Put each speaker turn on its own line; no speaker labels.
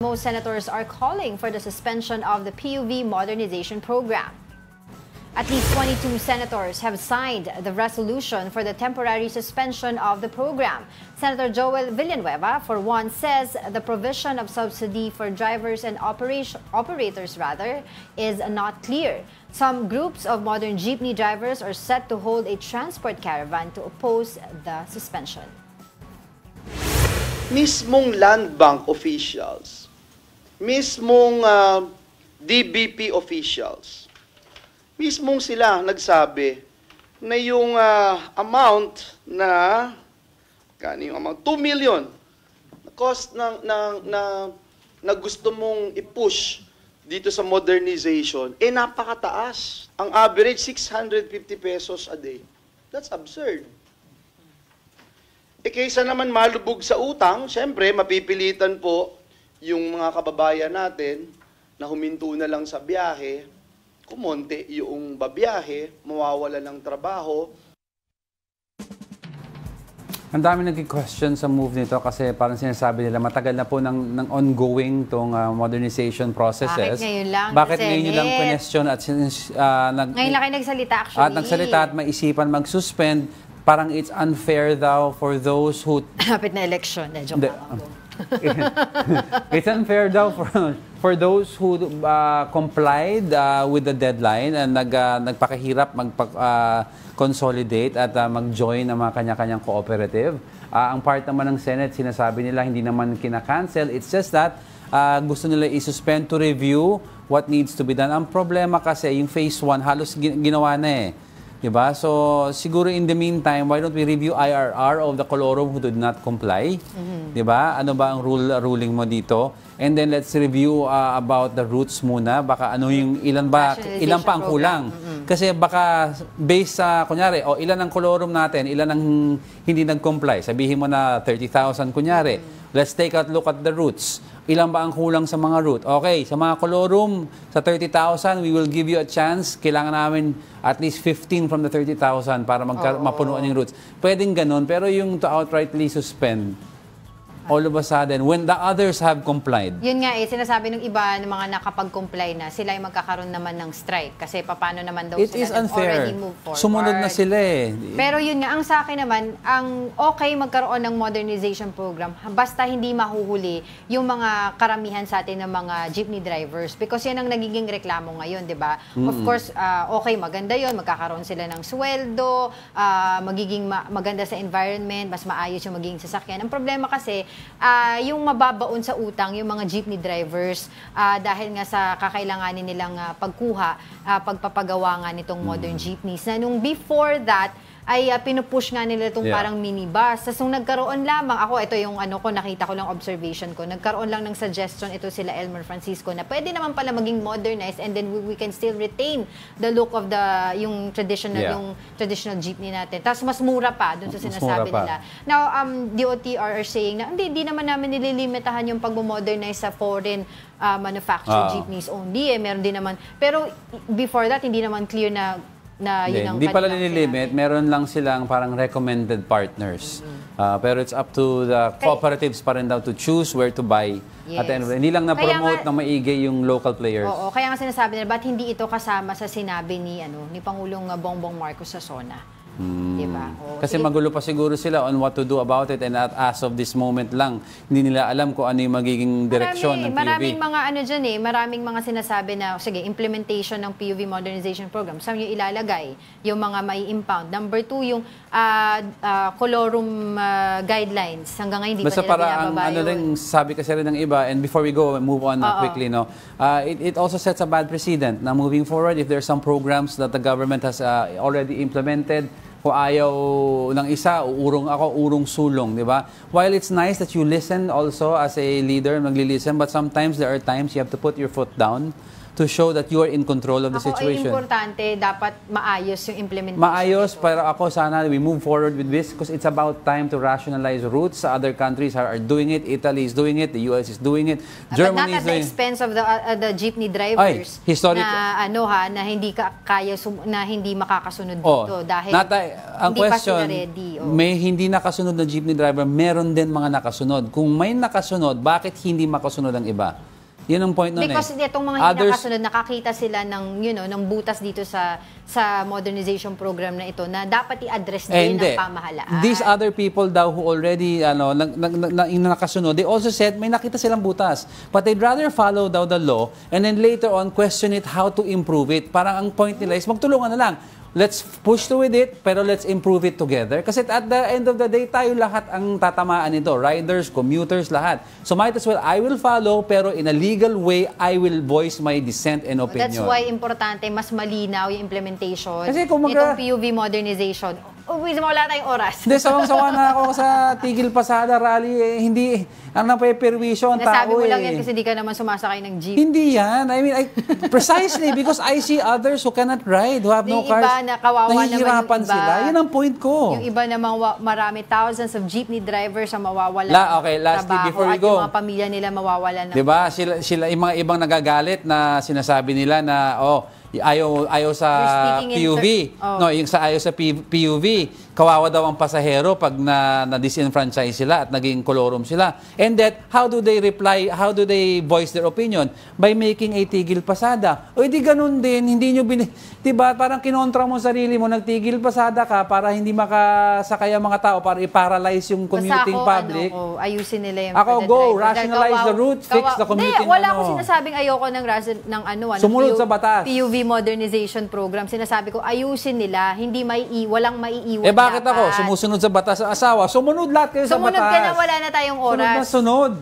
Most senators are calling for the suspension of the PUV modernization program. At least 22 senators have signed the resolution for the temporary suspension of the program. Senator Joel Villanueva, for one, says the provision of subsidy for drivers and operators is not clear. Some groups of modern jeepney drivers are set to hold a transport caravan to oppose the suspension.
Mismong Land Bank officials, mismong DBP officials, mismong sila nagsabi na yung amount na, yung amount, 2 million, cost na gusto mong i-push dito sa modernization, napakataas. Ang average, 650 pesos a day. That's absurd. Kaysa naman malubog sa utang, syempre, mapipilitan po yung mga kababayan natin na huminto na lang sa biyahe, kumonte yung babiyahe, mawawala ng trabaho.
Ang dami nag-question sa move nito kasi parang sinasabi nila matagal na po ng ongoing tong modernization processes.
Bakit ngayon lang?
Bakit ngayon lang question at
ngayon lang kayo nagsalita actually.
At nagsalita at maisipan mag-suspend. Parang it's unfair daw for those who...
Kapit na election. Joke
It's unfair daw for those who complied with the deadline and nagpakahirap mag-consolidate at mag-join ng mga kanya-kanyang cooperative. Ang part naman ng Senate, sinasabi nila hindi naman kinakancel. It's just that gusto nila i-suspend to review what needs to be done. Ang problema kasi, yung phase 1, halos ginawa na eh. Diba? So, siguro in the meantime, why don't we review IRR of the colorum who did not comply? Diba? Ano ba ang ruling mo dito? And then let's review about the routes muna. Baka ano yung ilan pa ang kulang. Kasi baka based sa, kunyari, ilan ang colorum natin, ilan ang hindi nag-comply. Sabihin mo na 30,000 kunyari. Let's take a look at the routes. Ilan ba ang kulang sa mga route? Okay, sa mga colorum, sa 30,000, we will give you a chance. Kailangan namin at least 15 from the 30,000 para mapunuan yung routes. Pwedeng ganun, pero yung to outrightly suspend, all of a sudden, when the others have complied.
Yun nga sinasabi ng iba ng mga nakapag-comply na sila ay magkakaroon naman ng strike kasi paano naman daw sila already move forward.
Sumunod na sila eh.
Pero yun nga, ang sa akin naman, ang okay magkaroon ng modernization program basta hindi mahuhuli yung mga karamihan sa atin ng mga jeepney drivers because yan ang nagiging reklamo ngayon, di ba? Of course, okay, maganda yun, magkakaroon sila ng sweldo, magiging maganda sa environment, mas maayos yung magiging sasakyan. Ang problema kasi, yung mababaon sa utang, yung mga jeepney drivers, dahil nga sa kakailanganin nilang pagkuha, pagpapagawa nga nitong modern jeepneys. Na nung before that, ay pinupush nga nila itong parang minibus. So, nagkaroon lamang, ito yung nakita ko lang observation ko, nagkaroon lang ng suggestion ito sila Elmer Francisco na pwede naman pala maging modernized and then we can still retain the look of yung traditional jeepney natin. Tapos mas mura pa dun sa sinasabi nila. Now, DOTR are saying na hindi naman namin nililimitahan yung pag-modernize sa foreign manufactured jeepneys only. Meron din naman. Pero before that, hindi naman clear na yun ang
hindi pala nililimit, meron lang silang parang recommended partners. Pero it's up to the cooperatives pa rin daw to choose where to buy. At hindi lang na-promote na maigi yung local players.
Oo, kaya nga sinasabi nila, ba't hindi ito kasama sa sinabi ni Pangulong Bongbong Marcos sa SONA? Diba?
Kasi magulo pa siguro sila on what to do about it and as of this moment lang, hindi nila alam kung ano yung magiging direksyon ng PUV.
Maraming mga maraming mga sinasabi na, sige, implementation ng PUV modernization program. Saan yung ilalagay? Yung mga may impound. Number 2, yung colorum guidelines. Hanggang ngayon, hindi pa nila binababa yun.
Rin, sabi kasi rin ng iba, and before we go, move on quickly, it also sets a bad precedent na moving forward, if there are some programs that the government has already implemented, kung ayaw ng isa, urong sulong, di ba? While it's nice that you listen also as a leader, magli-listen, but sometimes there are times you have to put your foot down to show that you are in control of the
Ako ay
situation.
importante, dapat maayos yung implementation.
Maayos,
nito.
pero ako sana we move forward with this because it's about time to rationalize routes. Other countries are doing it. Italy is doing it. The US is doing it. Germany is
But not at the
doing it.
expense of the jeepney drivers
Ay, historic-
na hindi na hindi makakasunod
Oh,
dito dahil
ang
hindi pa
question,
sila ready. Oh.
may hindi nakasunod na jeepney driver, meron din mga nakasunod. Kung may nakasunod, bakit hindi makasunod ang iba? Yun ang point nun
Because itong mga hindi nakasunod, nakakita sila ng, ng butas dito sa modernization program na ito na dapat i-address din ng pamahalaan.
These other people daw who already nakasunod, they also said may nakita silang butas. But they'd rather follow daw the law and then later on question it how to improve it. Parang ang point nila is magtulungan na lang. Let's push through with it, pero let's improve it together. Kasi at the end of the day, tayo lahat ang tatamaan nito. Riders, commuters, lahat. So might as well, I will follow, pero in a legal way, I will voice my dissent and opinion.
That's why importante, mas malinaw yung implementation
Kasi kung
nitong PUV modernization. Wala tayong oras.
Hindi, sawang-sawa na ako sa Tigil Pasada Rally. Hindi, ang napeperwisyo ang
Nasabi
tao
mo lang yan kasi di ka naman sumasakay ng jeep.
Hindi yan. I mean, precisely because I see others who cannot ride, who have no
Yung
cars.
iba na kawawa naman
Nahihirapan
yung iba.
sila. Yan ang point ko.
Yung iba namang marami, thousands of jeepney drivers ang mawawalan
Okay, lastly,
trabaho
before we
at
go.
yung mga pamilya nila mawawalan ng...
Diba? Sila yung mga ibang nagagalit na sinasabi nila na, ayaw sa
We're speaking in
PUV.
Oh.
No, yung ayaw sa PUV. Kawawa daw ang pasahero pag na-disenfranchise sila at naging kolorum sila. And that, how do they reply, how do they voice their opinion? By making a tigil pasada. O di ganun din, hindi nyo diba, parang kinontra mo sarili mo, nagtigil pasada ka para hindi makasakay ang mga tao, para i-paralyze yung commuting public.
Ayusin nila yung
Go, rationalize the route, fix the commuting.
Wala akong sinasabing ayoko ng
Sumunod sa batas.
PUV modernization program. Sinasabi ko, ayusin nila, walang maiiwan.
Bakit ako? Sumusunod sa batas sa asawa. Sumunod lahat kayo sa batas.
Sumunod ka na, wala na tayong oras.
Sunod na sunod.